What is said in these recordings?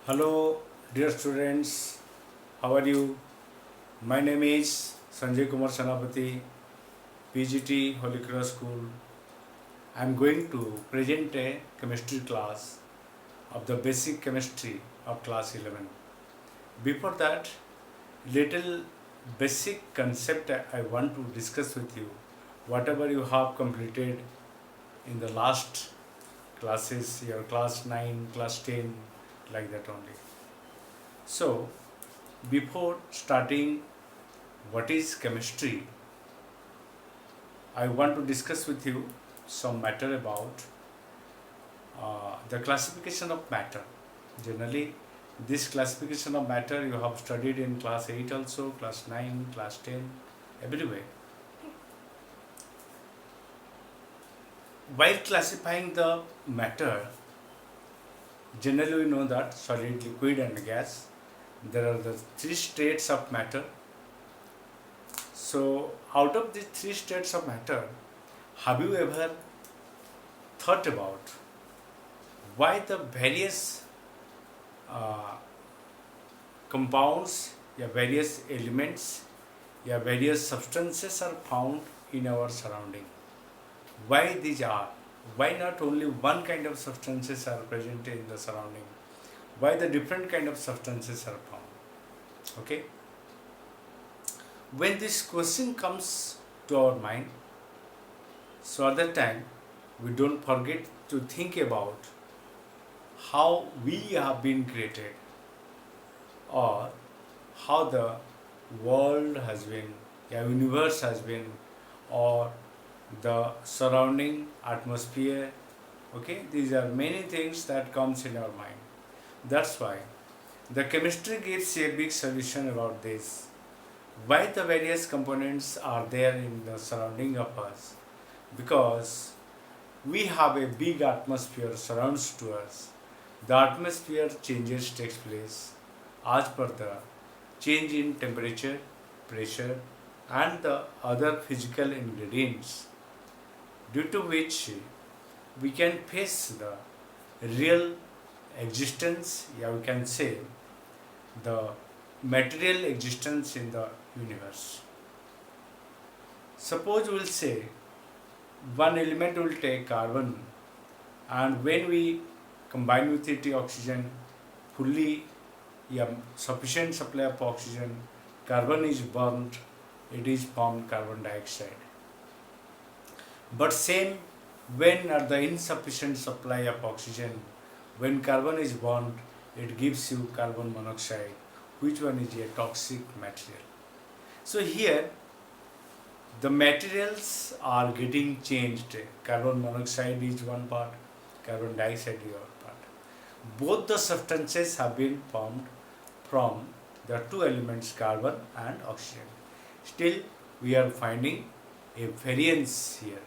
Hello, dear students. How are you? My name is Sanjay Kumar Sanapati, PGT Holy Cross School. I am going to present a chemistry class of the basic chemistry of class 11. Before that, little basic concept I want to discuss with you. Whatever you have completed in the last classes, your class 9, class 10, like that only. So, before starting what is chemistry, I want to discuss with you some matter about the classification of matter. Generally, this classification of matter you have studied in class 8 also, class 9, class 10, everywhere. While classifying the matter, generally we know that solid, liquid and gas, there are the three states of matter. So, out of these three states of matter, have you ever thought about why the various compounds, various elements, various substances are found in our surrounding? Why these are? Why not only one kind of substances are present in the surrounding? Why the different kind of substances are found? Okay. When this question comes to our mind, so at that time we don't forget to think about how we have been created or how the world has been, universe has been, or the surrounding atmosphere. Okay, these are many things that comes in our mind. That's why the chemistry gives a big solution about this. Why the various components are there in the surrounding of us? Because we have a big atmosphere surrounds to us. The atmosphere changes takes place as per the change in temperature, pressure and the other physical ingredients, due to which we can face the real existence, we can say the material existence in the universe. Suppose we will say one element will take carbon, and when we combine with it oxygen, fully sufficient supply of oxygen, carbon is burnt, it is formed carbon dioxide. But same when at the insufficient supply of oxygen, when carbon is burnt, it gives you carbon monoxide, which one is a toxic material. So here the materials are getting changed. Carbon monoxide is one part, carbon dioxide is one part. Both the substances have been formed from the two elements carbon and oxygen. Still we are finding a variance here.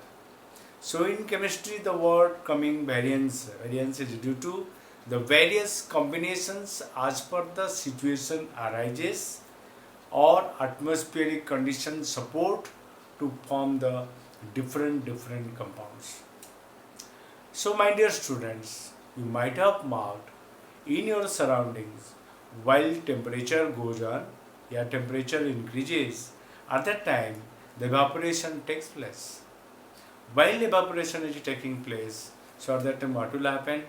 So in chemistry the word coming variance is due to the various combinations as per the situation arises or atmospheric conditions support to form the different compounds. So my dear students, you might have marked in your surroundings while temperature goes on, temperature increases, at that time the evaporation takes place. While evaporation is taking place, so at that time what will happen?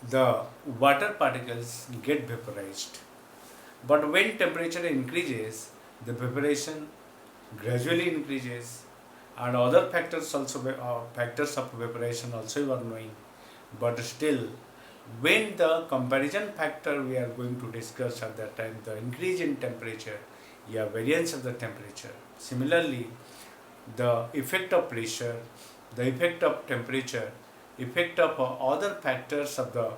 The water particles get vaporized. But when temperature increases, the vaporization gradually increases, and other factors also factors of vaporization also you are knowing. But still, when the comparison factor we are going to discuss at that time, the increase in temperature, variance of the temperature. Similarly, the effect of pressure, the effect of temperature, effect of other factors of the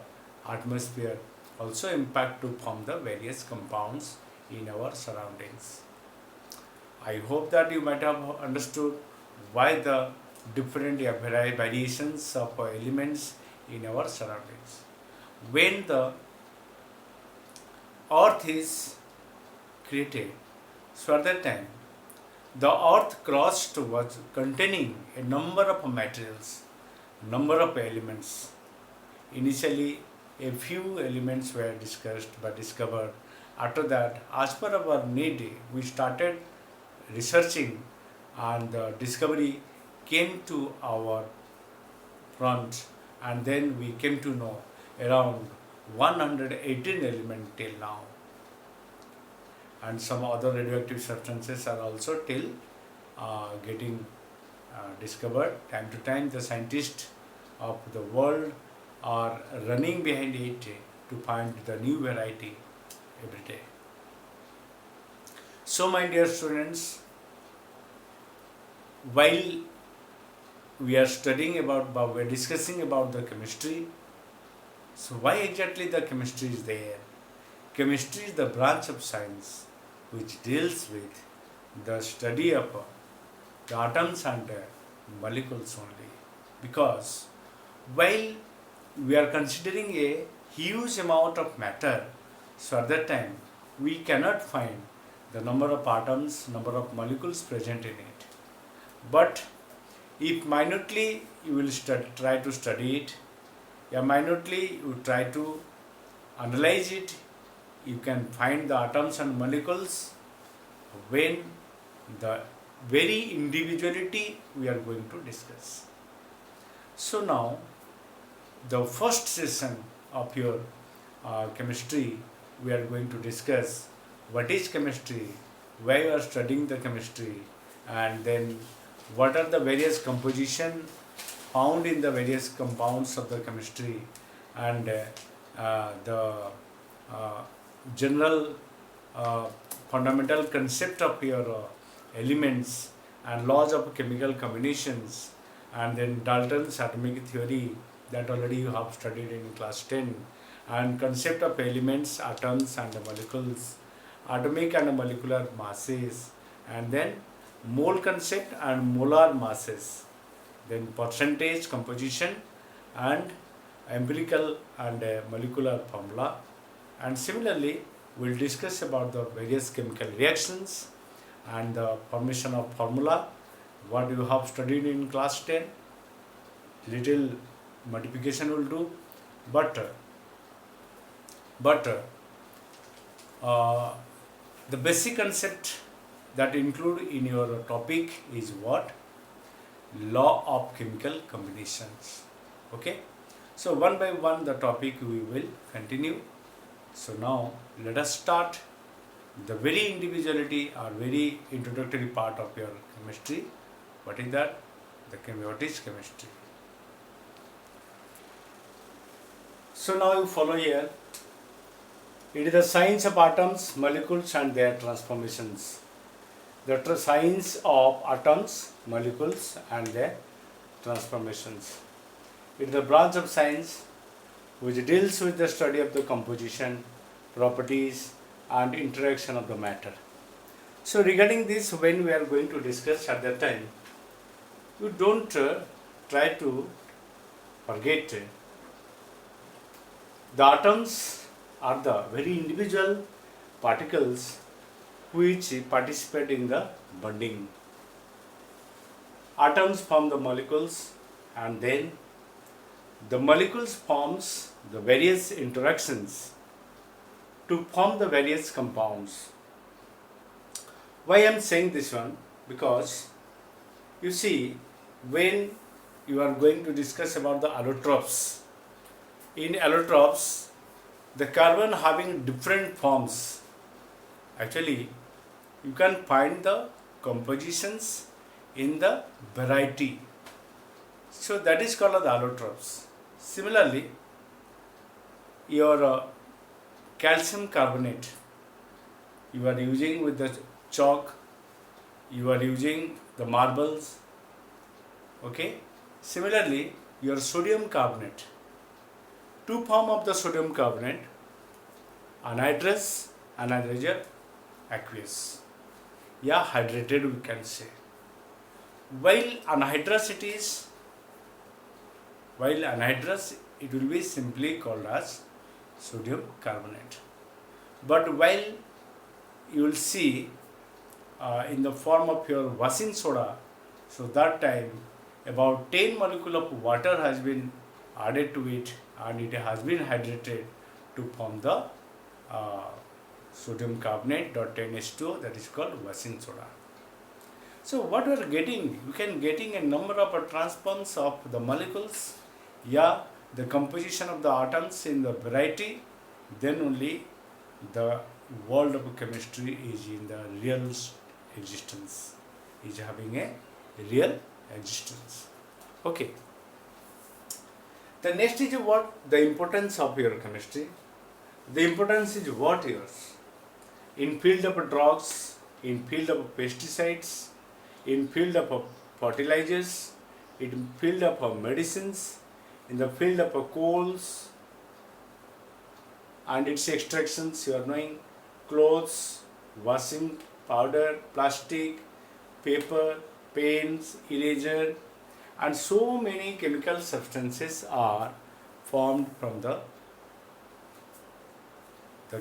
atmosphere also impact to form the various compounds in our surroundings. I hope that you might have understood why the different variations of elements in our surroundings. When the earth is created, so at that time the earth crust was containing a number of materials, number of elements. Initially a few elements were discussed but discovered. After that, as per our need, we started researching, and the discovery came to our front, and then we came to know around 118 elements till now, and some other radioactive substances are also till getting discovered. Time to time, the scientists of the world are running behind it to find the new variety every day. So, my dear students, while we are studying about, we are discussing about the chemistry. So, why exactly the chemistry is there? Chemistry is the branch of science which deals with the study of the atoms and molecules only. Because while we are considering a huge amount of matter, so at that time we cannot find the number of atoms, number of molecules present in it. But if minutely you will try to study it, minutely you try to analyze it, you can find the atoms and molecules when the very individuality we are going to discuss. So now, the first session of your chemistry, we are going to discuss what is chemistry, why you are studying the chemistry, and then what are the various composition found in the various compounds of the chemistry, and the general fundamental concept of your elements and laws of chemical combinations, and then Dalton's atomic theory that already you have studied in class 10, and concept of elements, atoms and molecules, atomic and molecular masses, and then mole concept and molar masses, then percentage, composition, and empirical and molecular formula. And similarly, we will discuss about the various chemical reactions and the formation of formula, what you have studied in class 10. Little modification will do, but the basic concept that include in your topic is what? Law of chemical combinations. Okay, so one by one the topic we will continue. So now let us start the very individuality or very introductory part of your chemistry. What is that? What is chemistry? So now you follow here. It is the science of atoms, molecules and their transformations. The science of atoms, molecules and their transformations. It is the branch of science which deals with the study of the composition, properties and interaction of the matter. So regarding this, when we are going to discuss at that time, you don't try to forget the atoms are the very individual particles which participate in the bonding. Atoms form the molecules, and then the molecules forms the various interactions to form the various compounds. Why I am saying this one? Because you see, when you are going to discuss about the allotropes, in allotropes, the carbon having different forms. Actually, you can find the compositions in the variety. So that is called the allotropes. Similarly, your calcium carbonate, you are using with the chalk, you are using the marbles. Okay. Similarly, your sodium carbonate. Two form of the sodium carbonate, anhydrous, anhydrous, aqueous. Yeah, hydrated we can say. While anhydrous it will be simply called as sodium carbonate. But while you will see in the form of your washing soda, so that time about 10 molecule of water has been added to it, and it has been hydrated to form the uh, sodium carbonate dot 10H2O, that is called washing soda. So what we are getting, we can getting a number of transforms of the molecules, yeah, the composition of the atoms in the variety, then only the world of chemistry is in the real existence, is having a real existence. Okay. The next is what? The importance of your chemistry. The importance is what yours? In field of drugs, in field of pesticides, in field of fertilizers, in field of medicines, in the field of coals and its extractions, you are knowing, clothes, washing powder, plastic, paper, pens, eraser, and so many chemical substances are formed from the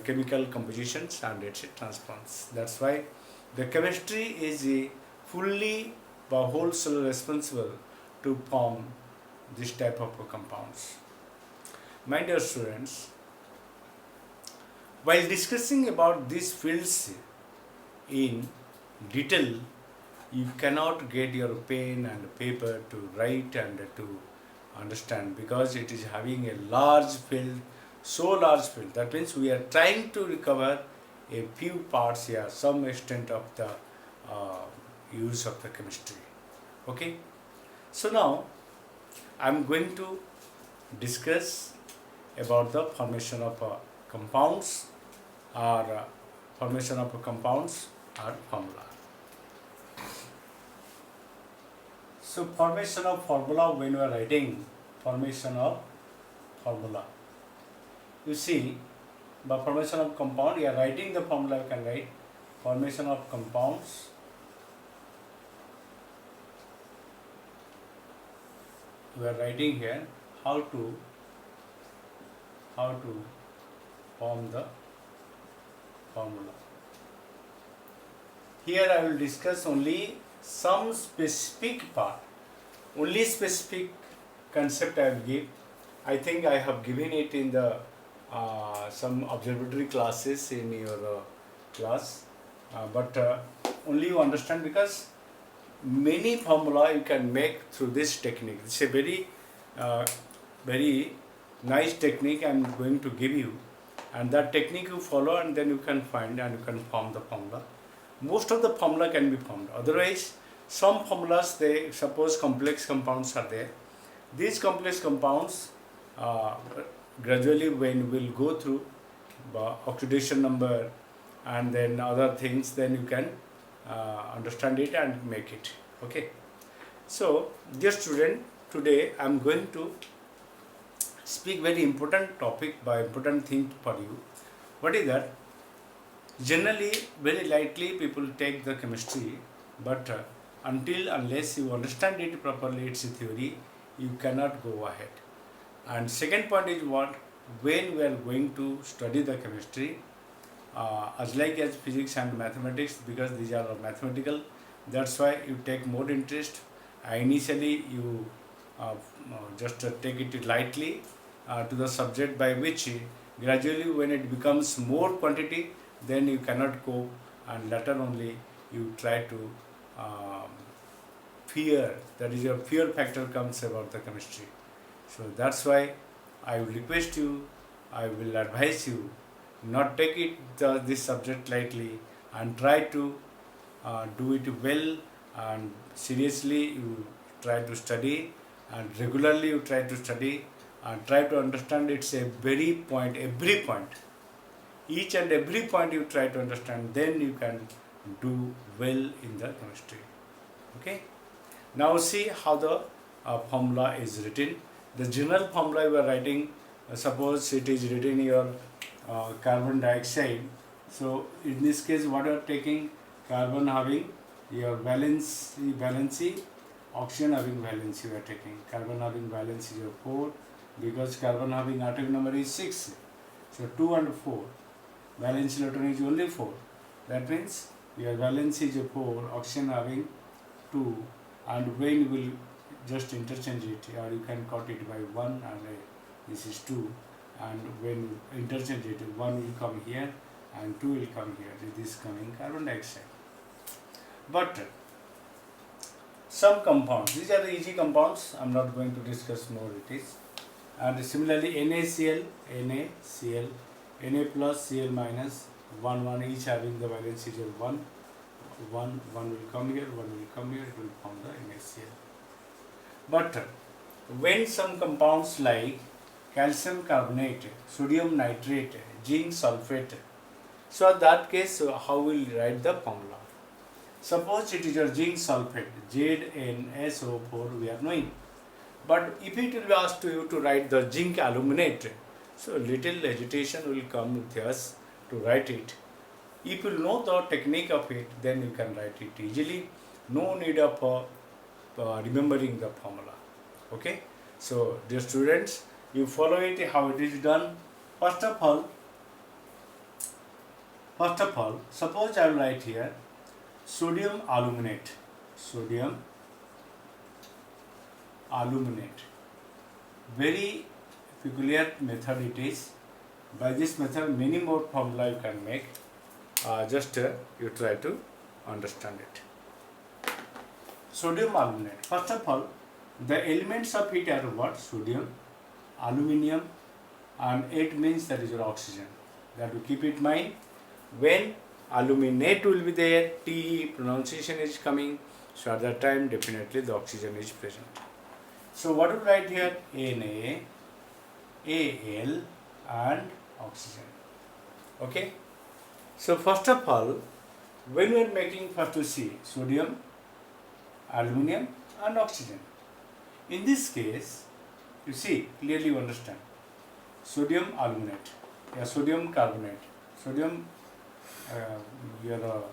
chemical compositions and its transforms. That's why the chemistry is a fully or wholesale responsible to form this type of compounds. My dear students, while discussing about these fields in detail, you cannot get your pen and paper to write and to understand, because it is having a large field, so large field. That means we are trying to recover a few parts here, some extent of the use of the chemistry. Okay. So now I am going to discuss about the formation of compounds or formation of compounds or formula. So formation of formula, when we are writing formation of formula, you see, by formation of compound, you are writing the formula, you can write formation of compounds we are writing here how to form the formula. Here I will discuss only some specific part, only specific concept I will give. I think I have given it in the some observatory classes in your class, but only you understand, because many formula you can make through this technique. It's a very nice technique I am going to give you, and that technique you follow, and then you can find and you can form the formula. Most of the formula can be formed. Otherwise, some formulas, they suppose complex compounds are there. These complex compounds gradually, when we'll go through oxidation number and then other things, then you can understand it and make it. Okay. So, dear student, today I am going to speak very important topic by important thing for you. What is that? Generally, very lightly people take the chemistry, but unless you understand it properly, its theory, you cannot go ahead. And second point is what? When we are going to study the chemistry, as like as physics and mathematics, because these are mathematical, that's why you take more interest. Initially you just take it lightly to the subject, by which gradually when it becomes more quantity, then you cannot go, and later only you try to fear, that is your fear factor comes about the chemistry. So that's why I will request you, I will advise you, not take it this subject lightly, and try to do it well, and seriously you try to study, and regularly you try to study, and try to understand it's a very point, every point, each and every point you try to understand, then you can do well in the chemistry. Okay. Now see how the formula is written. The general formula you are writing, suppose it is written your carbon dioxide. So in this case, what you are taking? Carbon having your valency, oxygen having valency you are taking. Carbon having valency is your 4, because carbon having atomic number is 6. So 2 and 4. Valency electron is only 4. That means your valency is 4, oxygen having 2, and when you will just interchange it, or you can cut it by 1 and this is 2, and when you interchange it, 1 will come here and 2 will come here. This is coming carbon dioxide. But some compounds, these are the easy compounds, I am not going to discuss more it is. And similarly NaCl, NaCl, Na plus, Cl minus, 1 1 each having the valency of 1, 1 will come here, 1 will come here, it will form the NaCl. But when some compounds like calcium carbonate, sodium nitrate, zinc sulfate, so in that case, how will you write the formula? Suppose it is your zinc sulfate, ZnSO4 we are knowing. But if it will be asked to you to write the zinc aluminate, so little hesitation will come with us to write it. If you know the technique of it, then you can write it easily. No need of remembering the formula. Okay. So dear students, you follow it how it is done. First of all, suppose I will write here sodium aluminate. Sodium aluminate. Very peculiar method it is. By this method, many more formula you can make. You try to understand it. Sodium aluminate. First of all, the elements of it are what? Sodium, aluminium, and 8 means that is your oxygen. That you keep it in mind. When aluminate will be there, T pronunciation is coming, so at that time definitely the oxygen is present. So what we write here? Na, Al, and oxygen. Okay. So first of all, when we are making, first to see sodium, aluminium, and oxygen. In this case, you see clearly you understand. Sodium aluminate, sodium carbonate, sodium your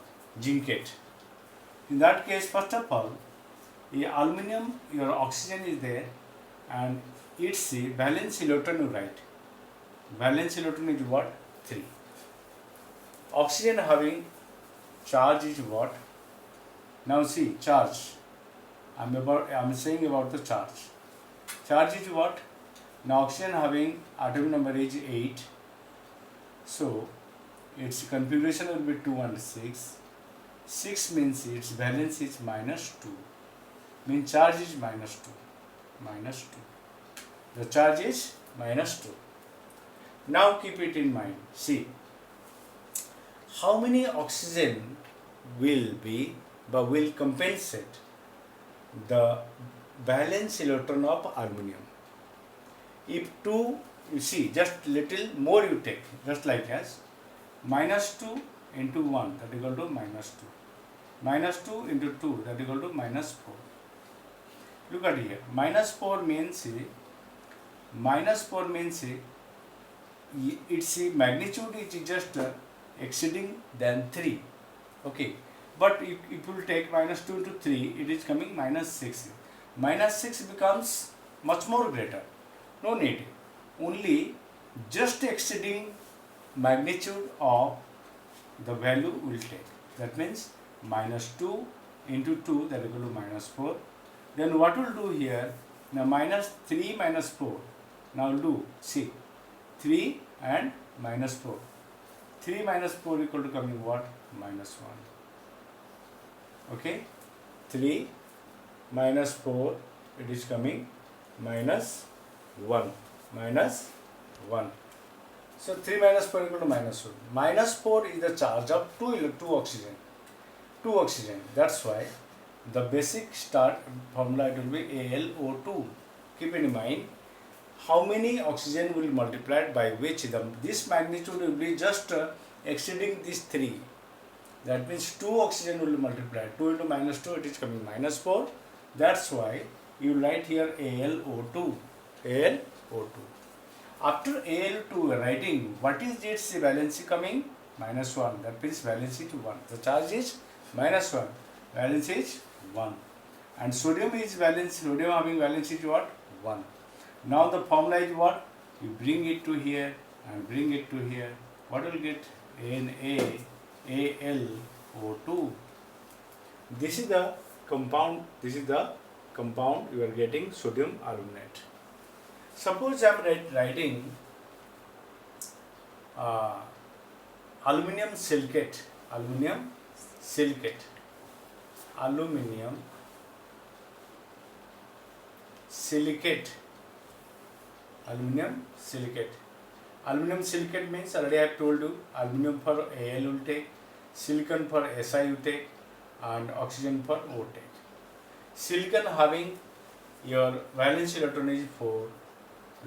zincate. In that case, first of all, the aluminum, your oxygen is there, and its valence electron you write. Valence electron is what? 3. Oxygen having charge is what? Now see charge. I'm saying about the charge. Charge is what? Now oxygen having atomic number is 8. So its configuration will be 2 and 6. 6 means its valence is minus 2. Means charge is minus 2. Minus 2. The charge is minus 2. Now keep it in mind. See, how many oxygen will compensate the valence electron of aluminum? If 2, you see, just little more you take, just like as minus 2 into 1, that is equal to minus 2. Minus 2 into 2, that is equal to minus 4. Look at here. Minus 4 means its magnitude is just exceeding than 3. Okay. But if you will take minus 2 into 3, it is coming minus 6. Minus 6 becomes much more greater. No need. Only just exceeding magnitude of the value will take. That means minus 2 into 2, that is equal to minus 4. Then what we'll do here? Now minus 3 minus 4. Now we'll do, see, 3 and minus 4. 3 minus 4 equal to coming what? Minus 1. Okay? 3 minus 4, it is coming minus 1. Minus 1. So 3 minus 4 equal to minus 1. Minus 4 is the charge of 2 oxygen. 2 oxygen. That's why the basic start formula it will be AlO2. Keep in mind how many oxygen will multiply by which this magnitude will be just exceeding this 3. That means 2 oxygen will multiply. 2 into minus 2, it is coming minus 4. That's why you write here AlO2. AlO2. After Al2 writing, what is its valency coming? Minus 1. That means valency to 1. The charge is minus 1. Valence is 1. And sodium is valence. Sodium having valency is what? 1. Now the formula is what? You bring it to here and bring it to here. What will get? NaAlO2. This is the compound. This is the compound you are getting sodium aluminate. Suppose I am writing aluminium silicate, aluminium silicate, aluminium silicate, aluminum silicate. Aluminum silicate means already I have told you, aluminum for Al will take, silicon for Si you take, and oxygen for O take. Silicon having your valence electron is 4,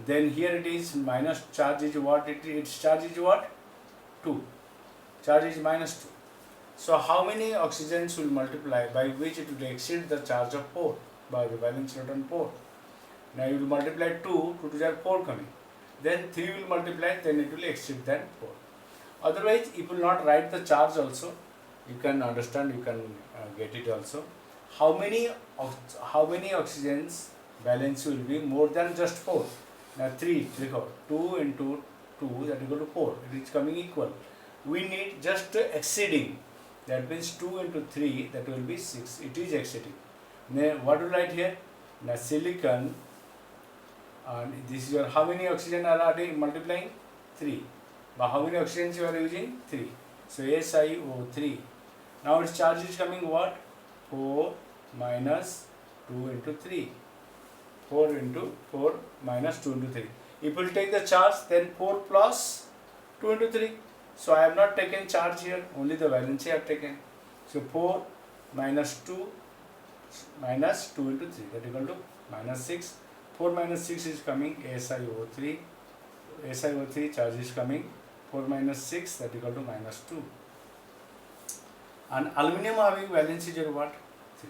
then here it is minus charge is what? Its charge is what? 2. Charge is minus 2. So how many oxygens will multiply by which it will exceed the charge of 4 by the valence electron 4? Now you will multiply 2, 2 to the 4 coming. Then 3 will multiply, then it will exceed than 4. Otherwise, if you will not write the charge also, you can understand, you can get it also. How many oxygens valence will be more than just 4? Now 3, 2 into 2, that is equal to 4. It is coming equal. We need just exceeding. That means 2 into 3, that will be 6. It is exceeding. Now what do you write here? Now silicon, and this is your, how many oxygen are multiplying? 3. But how many oxygens you are using? 3. So SiO3. Now its charge is coming what? 4 minus 2 into 3. 4 into 4 minus 2 into 3. If we will take the charge, then 4 plus 2 into 3. So I have not taken charge here, only the valency I have taken. So 4 minus 2 minus 2 into 3, that is equal to minus 6. 4 minus 6 is coming SiO3. SiO3 charge is coming 4 minus 6, that is equal to minus 2. And aluminum having valence is what? 3.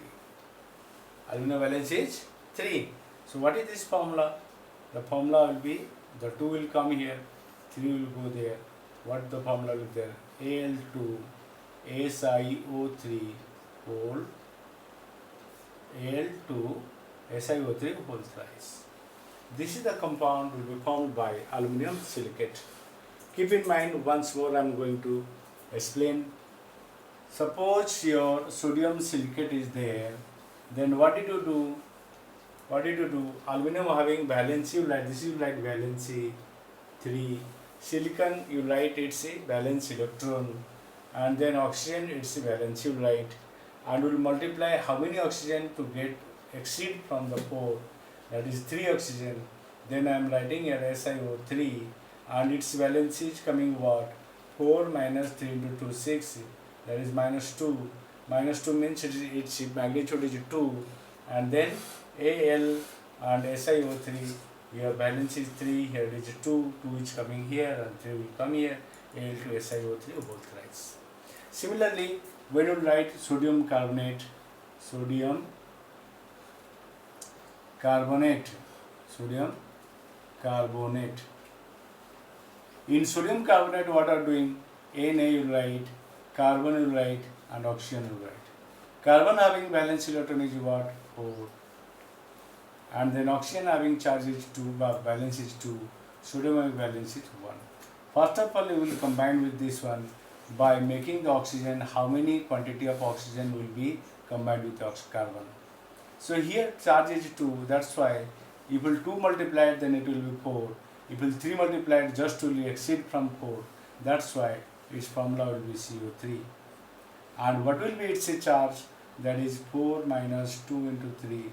Aluminum valence is 3. So what is this formula? The formula will be, the 2 will come here, 3 will go there. What the formula will be there? Al2 SiO3 whole, Al2 SiO3 whole thrice. This is the compound will be formed by aluminum silicate. Keep in mind, once more I am going to explain. Suppose your sodium silicate is there, then what did you do? What did you do? Aluminum having valency, you write, this is like valency 3. Silicon, you write its valence electron, and then oxygen, its valence you write, and will multiply how many oxygen to get exceed from the 4, that is 3 oxygen. Then I am writing here SiO3, and its valency is coming what? 4 minus 3 into 2, 6, that is minus 2. Minus 2 means its magnitude is 2, and then Al and SiO3, your valence is 3, here it is 2, 2 is coming here and 3 will come here, Al to SiO3 both thrice. Similarly, when you write sodium carbonate, sodium carbonate. In sodium carbonate, what are doing? Na you write, carbon you write, and oxygen you write. Carbon having valence electron is what? 4. And then oxygen having charge is 2, valence is 2. Sodium having valence is 1. First of all, you will combine with this one by making the oxygen, how many quantity of oxygen will be combined with the carbon. So here charge is 2, that's why if will 2 multiplied, then it will be 4. If will 3 multiplied, just to exceed from 4. That's why its formula will be CO3. And what will be its charge? That is 4 minus 2 into 3.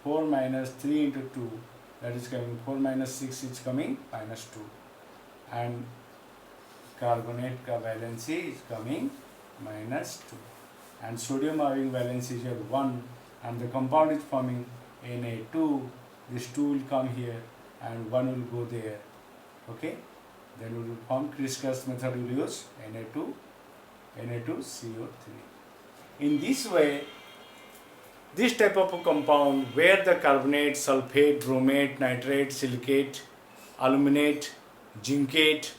4 minus 3 into 2. That is coming 4 minus 6 is coming minus 2. And carbonate ka valency is coming minus 2. And sodium having valency is 1. And the compound is forming Na2. This 2 will come here and 1 will go there. Okay? Then we will form crisscross method, we will use Na2CO3. In this way, this type of a compound where the carbonate, sulfate, bromate, nitrate, silicate, aluminate, zincate,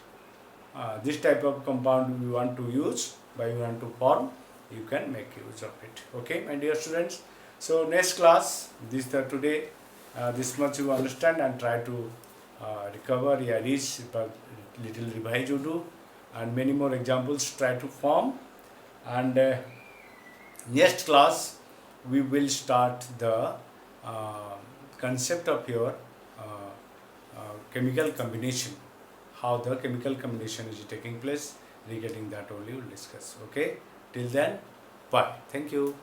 this type of compound we want to use, by we want to form, you can make use of it. Okay, my dear students. So next class, this today, this much you understand and try to recover, reach, little revise you do, and many more examples try to form. And next class, we will start the concept of your chemical combination, how the chemical combination is taking place. Regarding that only we'll discuss. Okay, till then, bye. Thank you.